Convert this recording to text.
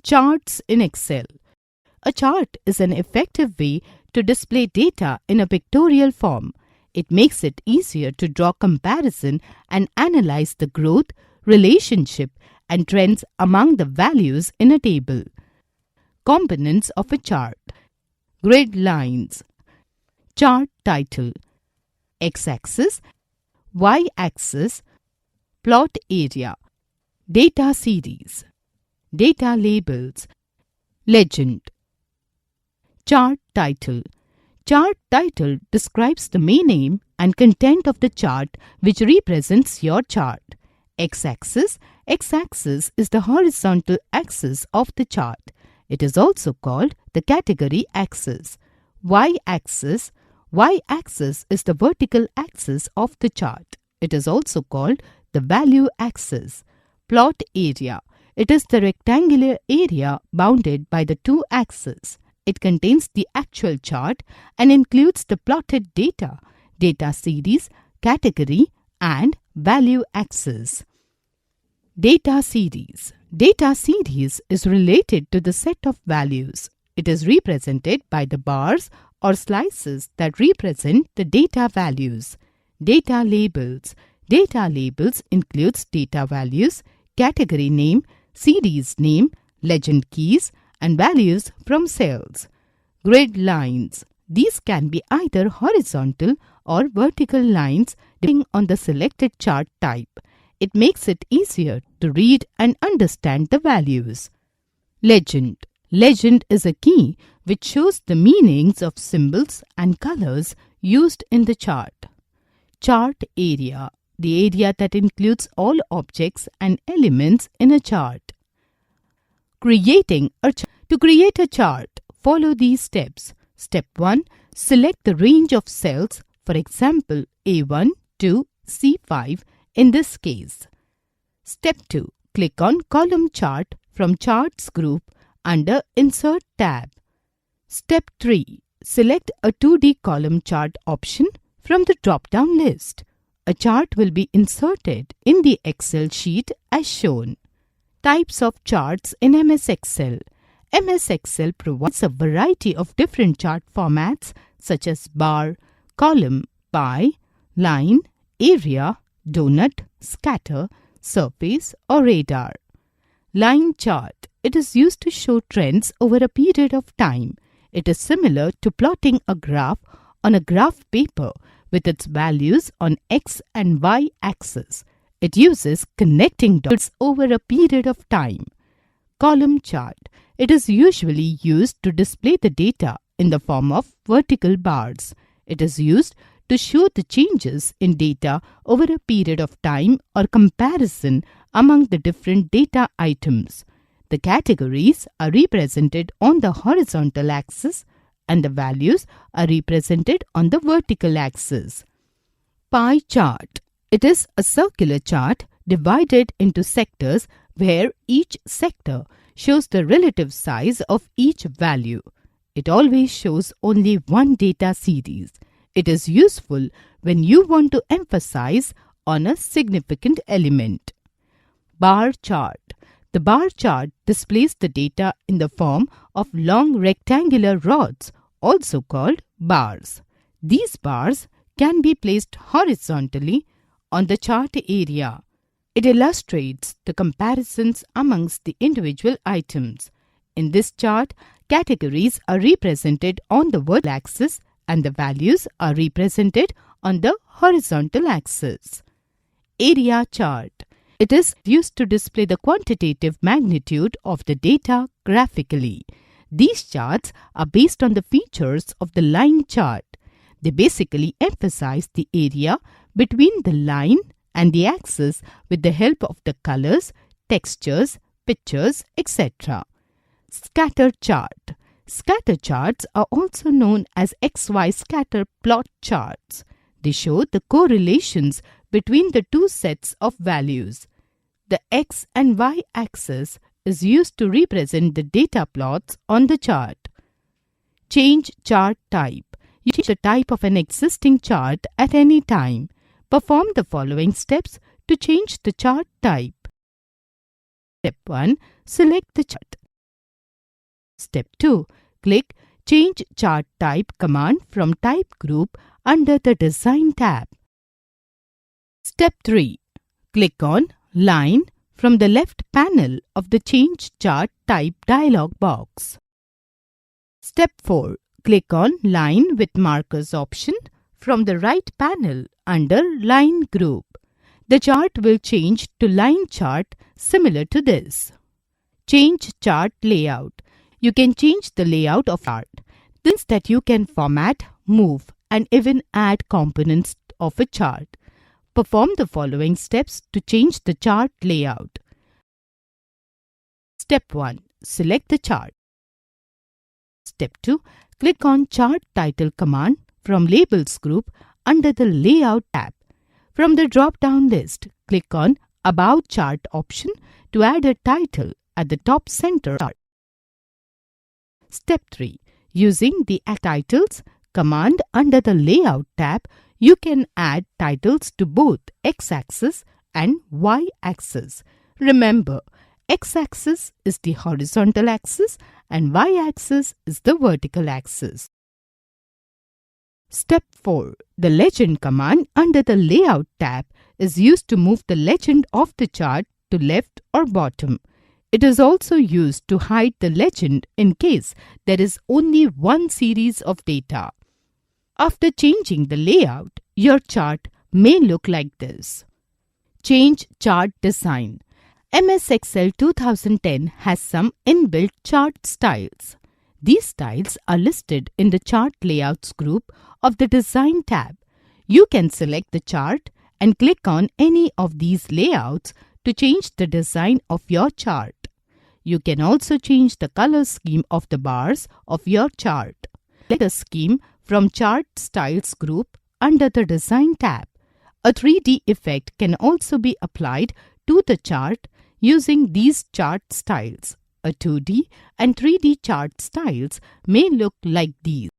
Charts in Excel. A chart is an effective way to display data in a pictorial form. It makes it easier to draw comparison and analyze the growth, relationship, and trends among the values in a table. Components of a chart. Grid lines. Chart title. X-axis, Y-axis, plot area. Data series. Data labels. Legend. Chart title. Chart title describes the main aim and content of the chart which represents your chart. X-axis. X-axis is the horizontal axis of the chart. It is also called the category axis. Y-axis. Y-axis is the vertical axis of the chart. It is also called the value axis. Plot area. It is the rectangular area bounded by the two axes. It contains the actual chart and includes the plotted data, data series, category, and value axis. Data series. Data series is related to the set of values. It is represented by the bars or slices that represent the data values. Data labels. Data labels includes data values, category name, series name, legend keys, and values from cells. Grid lines. These can be either horizontal or vertical lines depending on the selected chart type. It makes it easier to read and understand the values. Legend. Legend is a key which shows the meanings of symbols and colors used in the chart. Chart area. The area that includes all objects and elements in a chart. Creating a chart. To create a chart, follow these steps. Step 1. Select the range of cells, for example A1 to C5 in this case. Step 2. Click on Column Chart from Charts group under Insert tab. Step 3. Select a 2D column chart option from the drop-down list. A chart will be inserted in the Excel sheet as shown. Types of charts in MS Excel. MS Excel provides a variety of different chart formats such as bar, column, pie, line, area, donut, scatter, surface, or radar. Line chart. It is used to show trends over a period of time. It is similar to plotting a graph on a graph paper with its values on X and Y axis. It uses connecting dots over a period of time. Column chart. It is usually used to display the data in the form of vertical bars. It is used to show the changes in data over a period of time or comparison among the different data items. The categories are represented on the horizontal axis and the values are represented on the vertical axis. Pie chart. It is a circular chart divided into sectors where each sector shows the relative size of each value. It always shows only one data series. It is useful when you want to emphasize on a significant element. Bar chart. The bar chart displays the data in the form of long rectangular rods, also called bars. These bars can be placed horizontally on the chart area. It illustrates the comparisons amongst the individual items. In this chart, categories are represented on the vertical axis and the values are represented on the horizontal axis. Area chart. It is used to display the quantitative magnitude of the data graphically. These charts are based on the features of the line chart. They basically emphasize the area between the line and the axis with the help of the colors, textures, pictures, etc. Scatter chart. Scatter charts are also known as XY scatter plot charts. They show the correlations between the two sets of values. The X and Y axis is used to represent the data plots on the chart. Change chart type. You change the type of an existing chart at any time. Perform the following steps to change the chart type. Step 1. Select the chart. Step 2. Click Change Chart Type command from Type Group under the Design tab. Step 3. Click on Line from the left panel of the Change Chart Type dialog box. Step 4. Click on Line with Markers option from the right panel under Line Group. The chart will change to line chart similar to this. Change chart layout. You can change the layout of chart. This means that you can format, move, and even add components of a chart. Perform the following steps to change the chart layout. Step 1. Select the chart. Step 2. Click on Chart Title command from Labels group under the Layout tab. From the drop-down list, click on About Chart option to add a title at the top center chart. Step 3. Using the Add Titles command under the Layout tab, you can add titles to both X-axis and Y-axis. Remember, X-axis is the horizontal axis and Y-axis is the vertical axis. Step 4. The Legend command under the Layout tab is used to move the legend of the chart to left or bottom. It is also used to hide the legend in case there is only one series of data. After changing the layout, your chart may look like this. Change chart design. MS Excel 2010 has some inbuilt chart styles. These styles are listed in the Chart Layouts group of the Design tab. You can select the chart and click on any of these layouts to change the design of your chart. You can also change the color scheme of the bars of your chart. Select the scheme from Chart Styles group under the Design tab. A 3D effect can also be applied to the chart using these chart styles. A 2D and 3D chart styles may look like these.